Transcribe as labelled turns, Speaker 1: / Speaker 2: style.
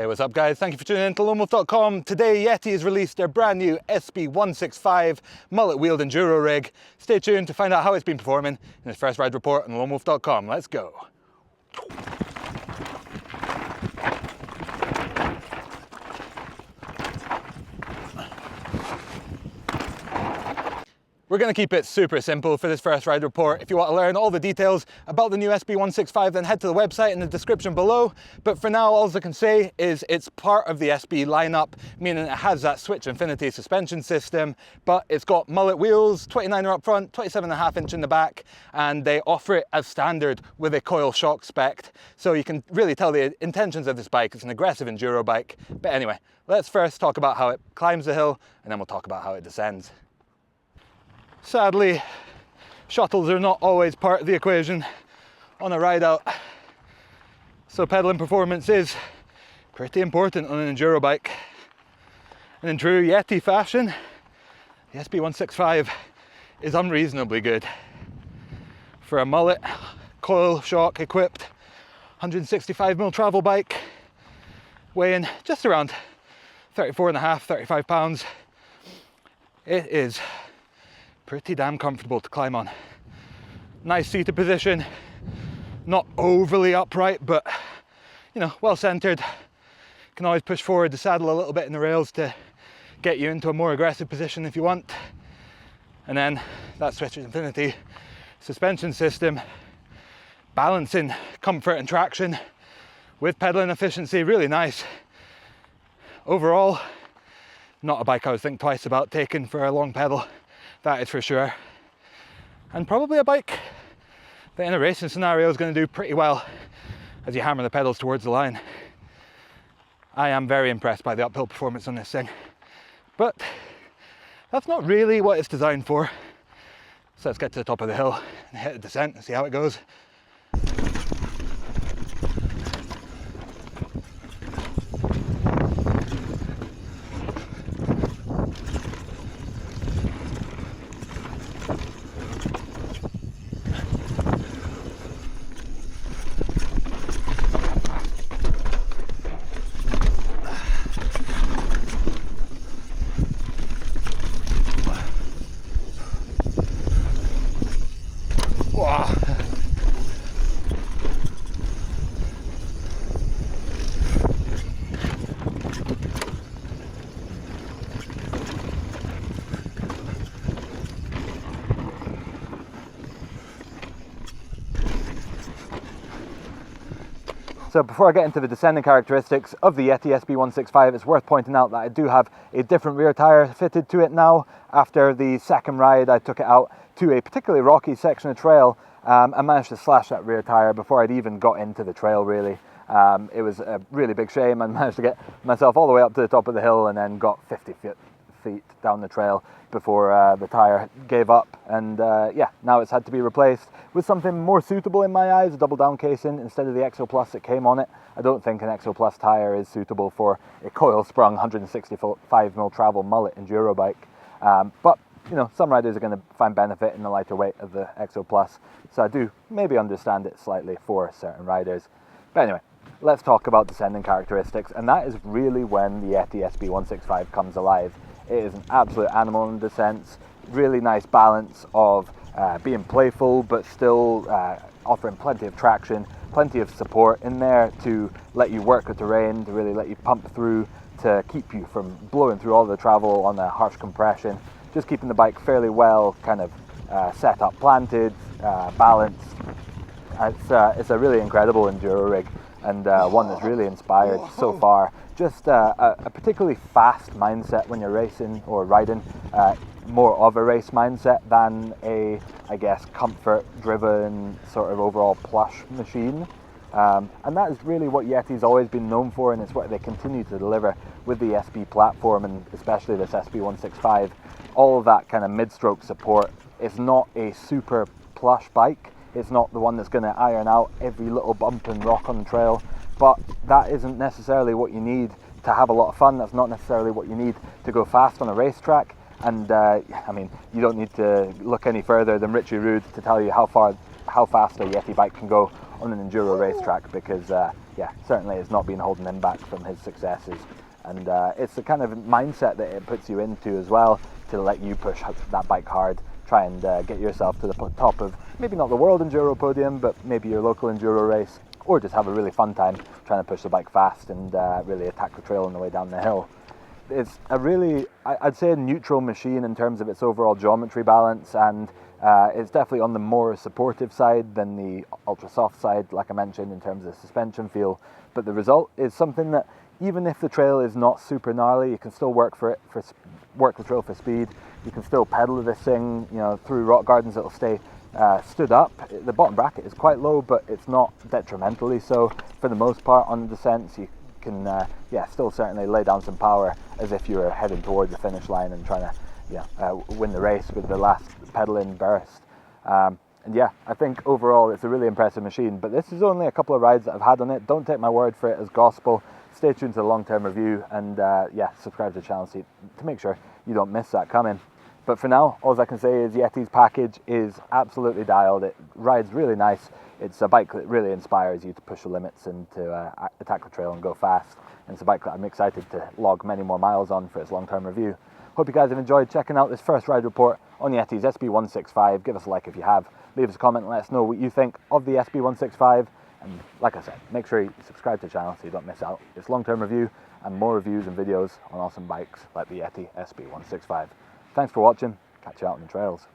Speaker 1: Hey, what's up guys? Thank you for tuning in to loamwolf.com. Today Yeti has released their brand new SB165 mullet wheeled enduro rig. Stay tuned to find out how it's been performing in its first ride report on loamwolf.com. Let's go. We're going to keep it super simple for this first ride report. If you want to learn all the details about the new SB165, then head to the website in the description below. But for now, all I can say is it's part of the SB lineup, meaning it has that Switch Infinity suspension system, but it's got mullet wheels, 29er up front, 27.5 inch in the back, and they offer it as standard with a coil shock spec. So you can really tell the intentions of this bike. It's an aggressive enduro bike. But anyway, let's first talk about how it climbs the hill, and then we'll talk about how it descends. Sadly, shuttles are not always part of the equation on a ride out, so pedaling performance is pretty important on an enduro bike. And in true Yeti fashion, the SB165 is unreasonably good. For a mullet, coil shock equipped 165mm travel bike, weighing just around 34.5, 35 pounds, it is pretty damn comfortable to climb on. Nice seated position, not overly upright, but you know, well centered. Can always push forward the saddle a little bit in the rails to get you into a more aggressive position if you want. And then that Switch Infinity suspension system, balancing comfort and traction with pedaling efficiency, really nice. Overall, not a bike I would think twice about taking for a long pedal. That is for sure. And probably a bike that in a racing scenario is going to do pretty well as you hammer the pedals towards the line. I am very impressed by the uphill performance on this thing. But that's not really what it's designed for. So let's get to the top of the hill and hit a descent and see how it goes. So before I get into the descending characteristics of the Yeti SB165, it's worth pointing out that I do have a different rear tyre fitted to it now. After the second ride, I took it out to a particularly rocky section of trail and managed to slash that rear tyre before I'd even got into the trail, really. It was a really big shame. I managed to get myself all the way up to the top of the hill and then got 50 feet down the trail before the tyre gave up, and yeah, now it's had to be replaced with something more suitable in my eyes, a double down casing instead of the Exo Plus that came on it. I don't think an Exo Plus tyre is suitable for a coil sprung 165mm travel mullet enduro bike, but you know, some riders are going to find benefit in the lighter weight of the Exo Plus, so I do maybe understand it slightly for certain riders. But anyway, let's talk about descending characteristics, and that is really when the Yeti SB165 comes alive. It is an absolute animal in descents, really nice balance of being playful but still offering plenty of traction, plenty of support in there to let you work the terrain, to really let you pump through, to keep you from blowing through all the travel on a harsh compression, just keeping the bike fairly well kind of set up, planted, balanced. It's a really incredible enduro rig, and one that's really inspired so far. Just a particularly fast mindset when you're racing or riding, more of a race mindset than a, I guess, comfort-driven sort of overall plush machine. And that is really what Yeti's always been known for, and it's what they continue to deliver with the SB platform, and especially this SB165. All of that kind of mid-stroke support. It's not a super plush bike. It's not the one that's going to iron out every little bump and rock on the trail, but that isn't necessarily what you need to have a lot of fun. That's not necessarily what you need to go fast on a racetrack. And I mean, you don't need to look any further than Richie Rude to tell you how fast a Yeti bike can go on an enduro racetrack, because yeah, certainly has not been holding him back from his successes. And it's the kind of mindset that it puts you into as well, to let you push that bike hard, try and get yourself to the top of maybe not the world enduro podium, but maybe your local enduro race, or just have a really fun time trying to push the bike fast and really attack the trail on the way down the hill. It's a really, I'd say, a neutral machine in terms of its overall geometry balance, and it's definitely on the more supportive side than the ultra soft side, like I mentioned, in terms of suspension feel. But the result is something that, even if the trail is not super gnarly, you can still work the trail for speed. You can still pedal this thing, you know, through rock gardens. It'll stay stood up. The bottom bracket is quite low, but it's not detrimentally so. For the most part, on the descents, you can still certainly lay down some power as if you were heading towards the finish line and trying to win the race with the last pedal-in burst. And yeah, I think overall it's a really impressive machine, but this is only a couple of rides that I've had on it. Don't take my word for it as gospel. Stay tuned to the long-term review, and subscribe to the channel to make sure you don't miss that coming. But for now, all I can say is Yeti's package is absolutely dialed. It rides really nice. It's a bike that really inspires you to push the limits and to attack the trail and go fast. And it's a bike that I'm excited to log many more miles on for its long-term review. Hope you guys have enjoyed checking out this first ride report on Yeti's SB165. Give us a like if you have. Leave us a comment and let us know what you think of the SB165. And like I said, make sure you subscribe to the channel so you don't miss out. It's long-term review and more reviews and videos on awesome bikes like the Yeti SB165. Thanks for watching. Catch you out on the trails.